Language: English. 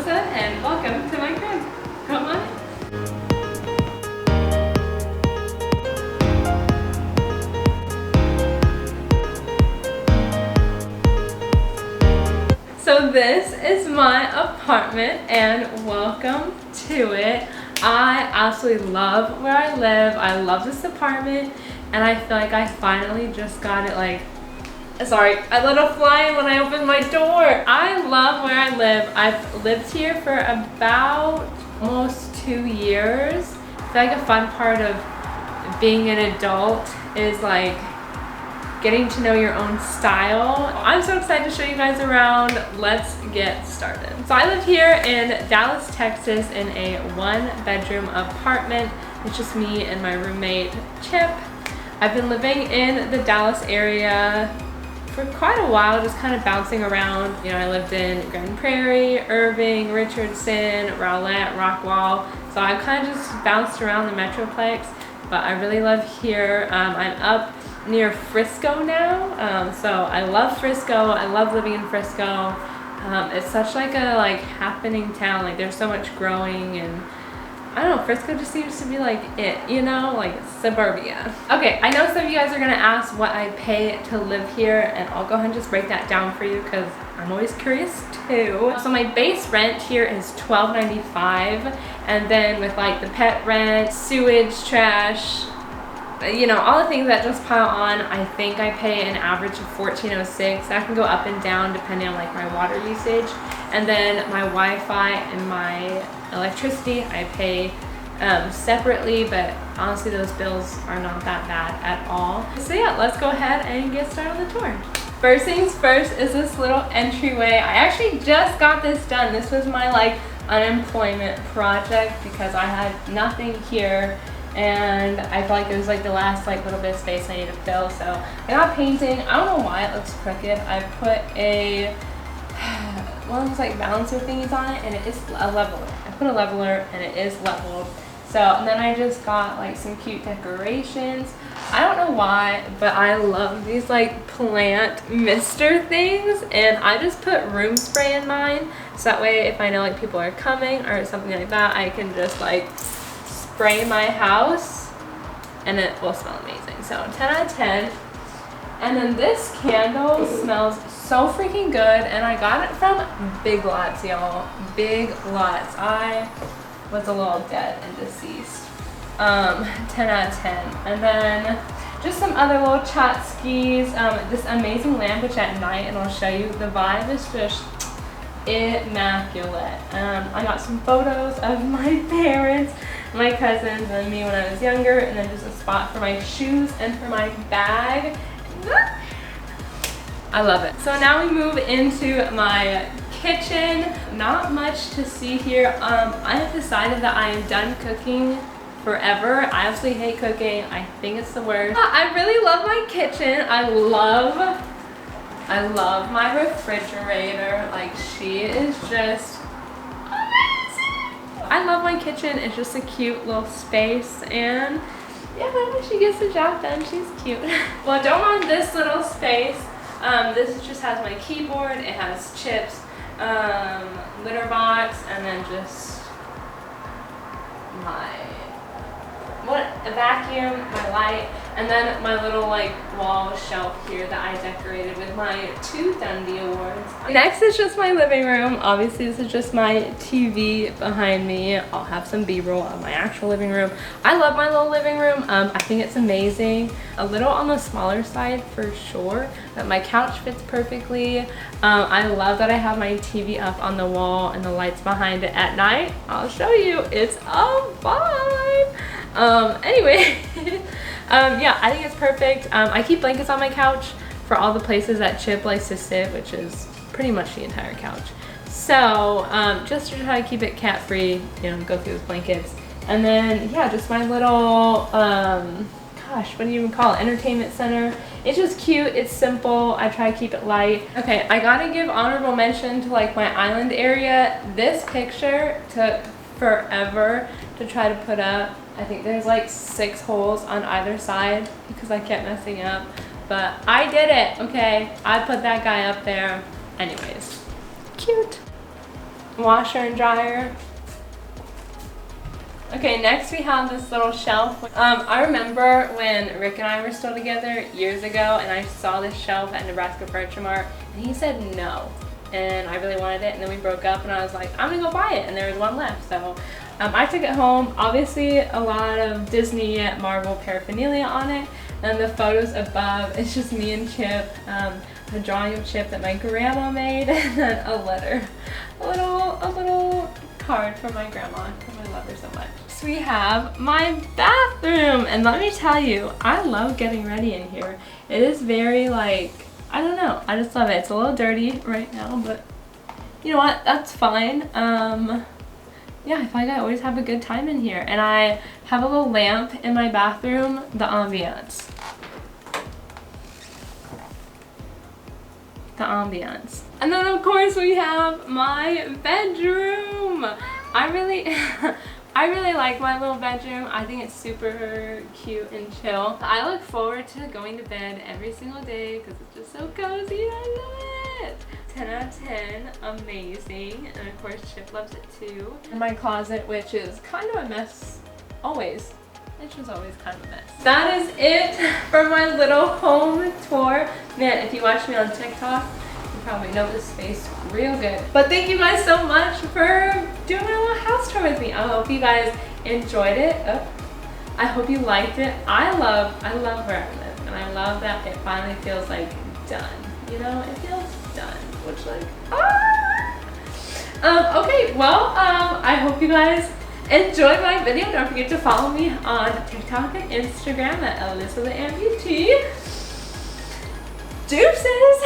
Alyssa and welcome to my crib. Come on. So this is my apartment and welcome to it. I absolutely love where I live. I love this apartment and I feel like I finally just got it like, sorry, I let a fly in when I opened my door. I love where I live. I've lived here for about almost 2 years. I feel like a fun part of being an adult is like getting to know your own style. I'm so excited to show you guys around. Let's get started. So I live here in Dallas, Texas in a 1-bedroom apartment. It's just me and my roommate, Chip. I've been living in the Dallas area for quite a while, just kind of bouncing around. You know, I lived in Grand Prairie, Irving, Richardson, Rowlett, Rockwall. So I've kind of just bounced around the Metroplex, but I really love here. I'm up near Frisco now, so I love Frisco. I love living in Frisco. It's such like a happening town. Like there's so much growing and I don't know, Frisco just seems to be like it, you know, like suburbia. Okay, I know some of you guys are gonna ask what I pay to live here, and I'll go ahead and just break that down for you because I'm always curious too. So my base rent here is $12.95, and then with like the pet rent, sewage, trash, you know, all the things that just pile on, I think I pay an average of $14.06. That can go up and down depending on like my water usage. And then my Wi-Fi and my electricity I pay separately, but honestly those bills are not that bad at all. So yeah, let's go ahead and get started on the tour. First things first is this little entryway. I actually just got this done. This was my like unemployment project because I had nothing here and I felt like it was like the last like little bit of space I need to fill. So I got painting. I don't know why it looks crooked. I put a one of those like balancer thingies on it and it is a leveler. I put a leveler and it is leveled. So and then I just got like some cute decorations. I don't know why, but I love these like plant mister things, and I just put room spray in mine so that way if I know like people are coming or something like that, I can just like spray my house and it will smell amazing. So 10 out of 10. And then this candle smells so freaking good, and I got it from Big Lots, y'all. Big Lots. I was a little dead and deceased. 10 out of 10. And then just some other little tchotchkes. This amazing lamp, which at night, and I'll show you, the vibe is just immaculate. I got some photos of my parents, my cousins, and me when I was younger, and then just a spot for my shoes and for my bag. I love it. So now we move into my kitchen. Not much to see here. I have decided that I am done cooking forever. I absolutely hate cooking. I think it's the worst. I really love my kitchen. I love my refrigerator. Like, she is just amazing. I love my kitchen. It's just a cute little space, and yeah, she gets the job done. She's cute. Well, I don't mind this little space. This just has my keyboard. It has chips, litter box, and then just a vacuum, my light, and then my little like wall shelf here that I decorated with my 2 Dundee Awards. Next is just my living room. Obviously this is just my TV behind me. I'll have some B-roll of my actual living room. I love my little living room. I think it's amazing. A little on the smaller side for sure, but my couch fits perfectly. I love that I have my TV up on the wall and the lights behind it at night. I'll show you. It's a vibe. Anyway, yeah, I think it's perfect. I keep blankets on my couch for all the places that Chip likes to sit, which is pretty much the entire couch. So, just to try to keep it cat-free, you know, go through with blankets. And then, yeah, just my little, gosh, what do you even call it? Entertainment center. It's just cute. It's simple. I try to keep it light. Okay, I gotta give honorable mention to like my island area. This picture took forever to try to put up. I think there's like 6 holes on either side because I kept messing up, but I did it. Okay, I put that guy up there anyways. Cute. washer and dryer. Okay, next we have this little shelf. I remember when Rick and I were still together years ago, and I saw this shelf at Nebraska Furniture Mart, and he said no, and I really wanted it, and then we broke up, and I was like, I'm gonna go buy it, and there was one left, so I took it home. Obviously, a lot of Disney Marvel paraphernalia on it, and the photos above, it's just me and Chip, a drawing of Chip that my grandma made, and then a letter, a little card from my grandma, because I love her so much. So we have my bathroom, and let me tell you, I love getting ready in here. It is very, like, I don't know, I just love it. It's a little dirty right now, but you know what, that's fine. Yeah, I feel like I always have a good time in here, and I have a little lamp in my bathroom, the ambiance. And then of course we have my bedroom. I really like my little bedroom. I think it's super cute and chill. I look forward to going to bed every single day because it's just so cozy. I love it. 10 out of 10, amazing. And of course Chip loves it too. And my closet, which is kind of a mess always. It's just always kind of a mess. That is it for my little home tour. Man, if you watch me on TikTok, you probably know this space real good. But thank you guys so much for doing my little house tour with me. I hope you guys enjoyed it. I hope you liked it. I love where I live, and I love that it finally feels like done. You know, it feels done, which like, okay, well, I hope you guys enjoyed my video. Don't forget to follow me on TikTok and Instagram at Alyssa the Amputee. Deuces!